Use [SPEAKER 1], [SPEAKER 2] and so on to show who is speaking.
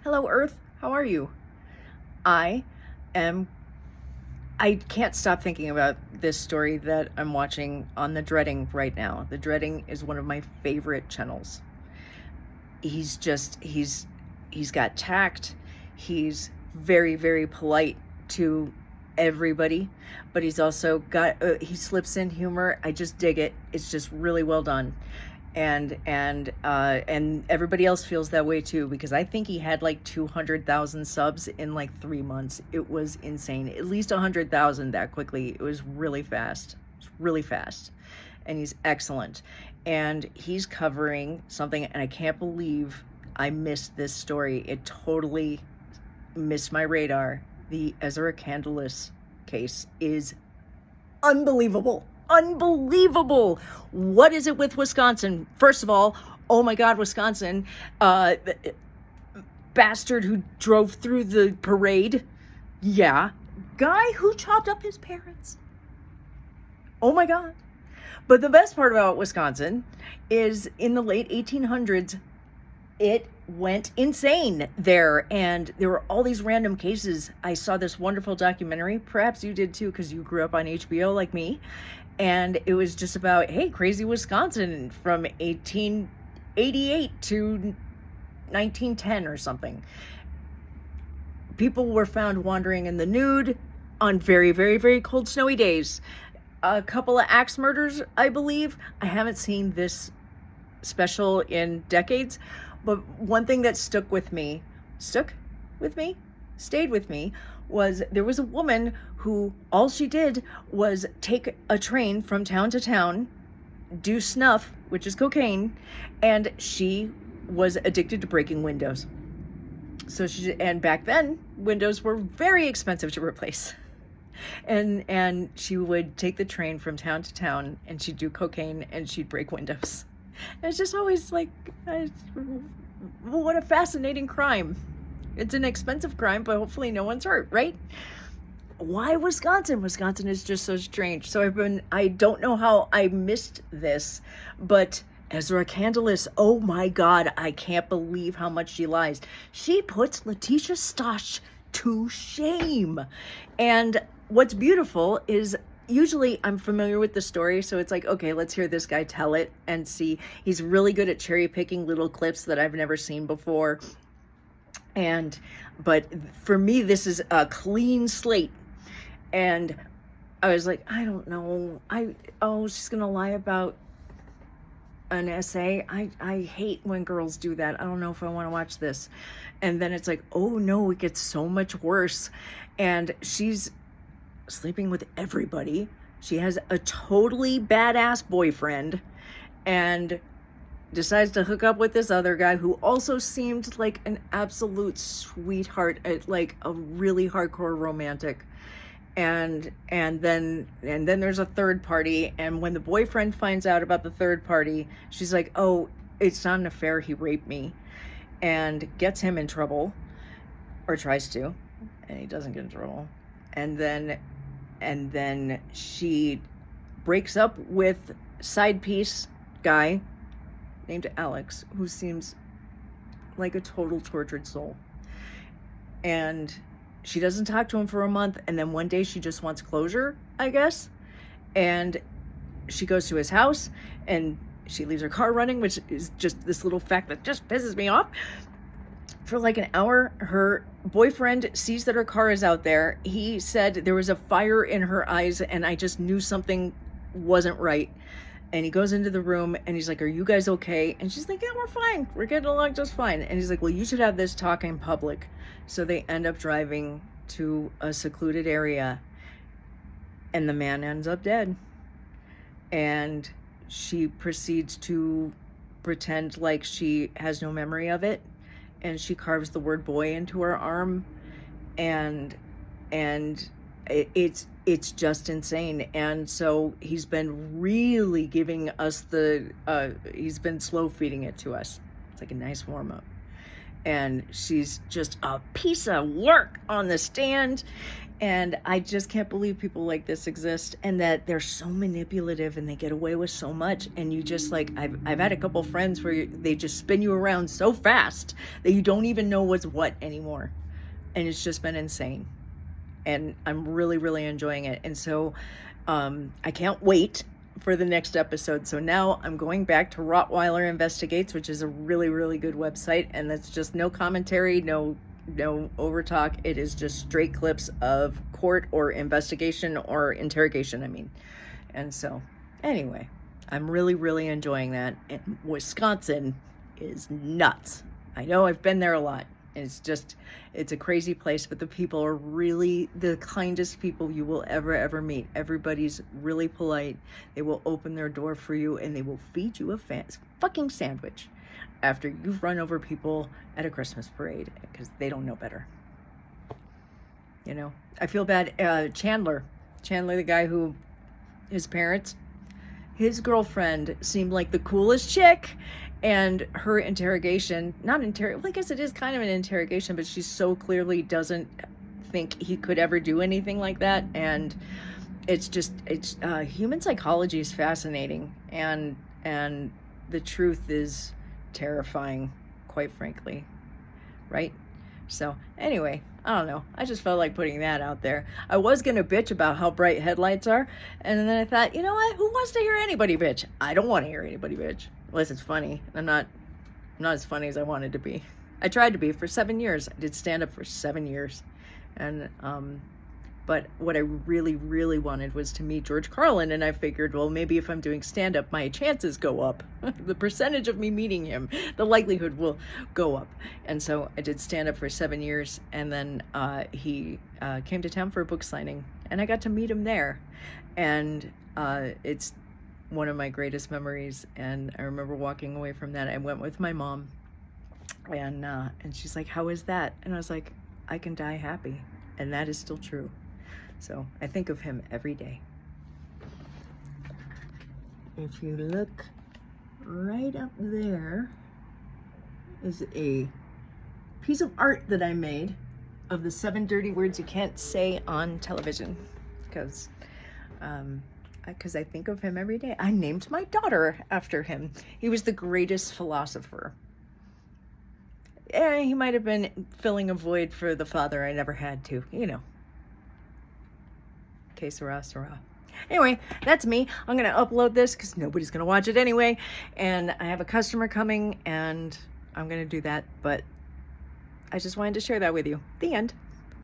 [SPEAKER 1] Hello, Earth. How are you? I am. I can't stop thinking about this story that I'm watching on The Dreading right now. The Dreading is one of my favorite channels. He's got tact. He's very, very polite to everybody, but he's also got, he slips in humor. I just dig it. It's just really well done. And everybody else feels that way too, because I think he had like 200,000 subs in like 3 months. It was insane. At least 100,000 that quickly. It was really fast. It's really fast. And he's excellent. And he's covering something, and I can't believe I missed this story. It totally missed my radar. The Ezra Candalis case is unbelievable. Unbelievable. What is it with Wisconsin? First of all, oh my God, Wisconsin, bastard who drove through the parade. Yeah. Guy who chopped up his parents. Oh my God. But the best part about Wisconsin is in the late 1800s, it went insane there, and there were all these random cases. I saw this wonderful documentary, perhaps you did too, because you grew up on HBO like me, and it was just about, hey, crazy Wisconsin from 1888 to 1910 or something. People were found wandering in the nude on very, very, very cold, snowy days. A couple of axe murders, I believe. I haven't seen this special in decades, but one thing that stayed with me, was there was a woman who all she did was take a train from town to town, do snuff, which is cocaine, and she was addicted to breaking windows. And back then, windows were very expensive to replace. And she would take the train from town to town, and she'd do cocaine, and she'd break windows. And it's just always like, what a fascinating crime. It's an expensive crime, but hopefully no one's hurt, right? Why Wisconsin? Wisconsin is just so strange. So I don't know how I missed this, but Ezra Candalis, oh my God, I can't believe how much she lies. She puts Letitia Stosh to shame. And what's beautiful is, usually I'm familiar with the story, so it's like, okay, let's hear this guy tell it and see. He's really good at cherry picking little clips that I've never seen before. But for me, this is a clean slate. And I was like, I don't know. She's gonna lie about an essay. I hate when girls do that. I don't know if I want to watch this. And then it's like, oh no, it gets so much worse. And she's sleeping with everybody. She has a totally badass boyfriend and decides to hook up with this other guy who also seemed like an absolute sweetheart, like a really hardcore romantic. And then there's a third party, and when the boyfriend finds out about the third party, she's like, oh, it's not an affair, he raped me, and gets him in trouble, or tries to, and he doesn't get in trouble. And then she breaks up with side piece guy named Alex, who seems like a total tortured soul. And she doesn't talk to him for a month, and then one day she just wants closure, I guess. And she goes to his house, and she leaves her car running, which is just this little fact that just pisses me off. For like an hour, her boyfriend sees that her car is out there. He said there was a fire in her eyes, and I just knew something wasn't right. And he goes into the room, and he's like, are you guys okay? And she's like, yeah, we're fine. We're getting along just fine. And he's like, well, you should have this talk in public. So they end up driving to a secluded area, and the man ends up dead. And she proceeds to pretend like she has no memory of it. And she carves the word boy into her arm, and it's just insane. And so he's been really giving us he's been slow feeding it to us. It's like a nice warm up. and she's just a piece of work on the stand. And I just can't believe people like this exist, and that they're so manipulative and they get away with so much. And you just like, I've had a couple friends where they just spin you around so fast that you don't even know what's what anymore. And it's just been insane. And I'm really, really enjoying it. And so I can't wait for the next episode. So now I'm going back to Rottweiler Investigates, which is a really, really good website. And that's just no commentary, no overtalk. It is just straight clips of court or investigation or interrogation, I mean. And so anyway, I'm really, really enjoying that. And Wisconsin is nuts. I know, I've been there a lot. It's a crazy place, but the people are really the kindest people you will ever meet. Everybody's really polite. They will open their door for you, and they will feed you a fucking sandwich after you've run over people at a Christmas parade, because they don't know better. You know, I feel bad. Chandler, the guy who, his parents, his girlfriend seemed like the coolest chick, and her interrogation, well, I guess it is kind of an interrogation, but she so clearly doesn't think he could ever do anything like that. And it's human psychology is fascinating, and the truth is terrifying, quite frankly, right? So anyway, I don't know, I just felt like putting that out there. I was gonna bitch about how bright headlights are, and then I thought, you know what, who wants to hear anybody bitch? I don't want to hear anybody bitch unless it's funny. I'm not as funny as I wanted to be. I tried to be for 7 years. I did stand up for 7 years, and but what I really, really wanted was to meet George Carlin, and I figured, well, maybe if I'm doing stand-up, my chances go up. The percentage of me meeting him, the likelihood will go up. And so I did stand-up for 7 years, and then he came to town for a book signing, and I got to meet him there. And it's one of my greatest memories, and I remember walking away from that. I went with my mom, and she's like, how is that? And I was like, I can die happy, and that is still true. So I think of him every day. If you look right up there is a piece of art that I made of the 7 dirty words you can't say on television, because I think of him every day. I named my daughter after him. He was the greatest philosopher. He might have been filling a void for the father I never had to, you know. Que sera, sera. Anyway, that's me. I'm going to upload this because nobody's going to watch it anyway. And I have a customer coming, and I'm going to do that. But I just wanted to share that with you. The end.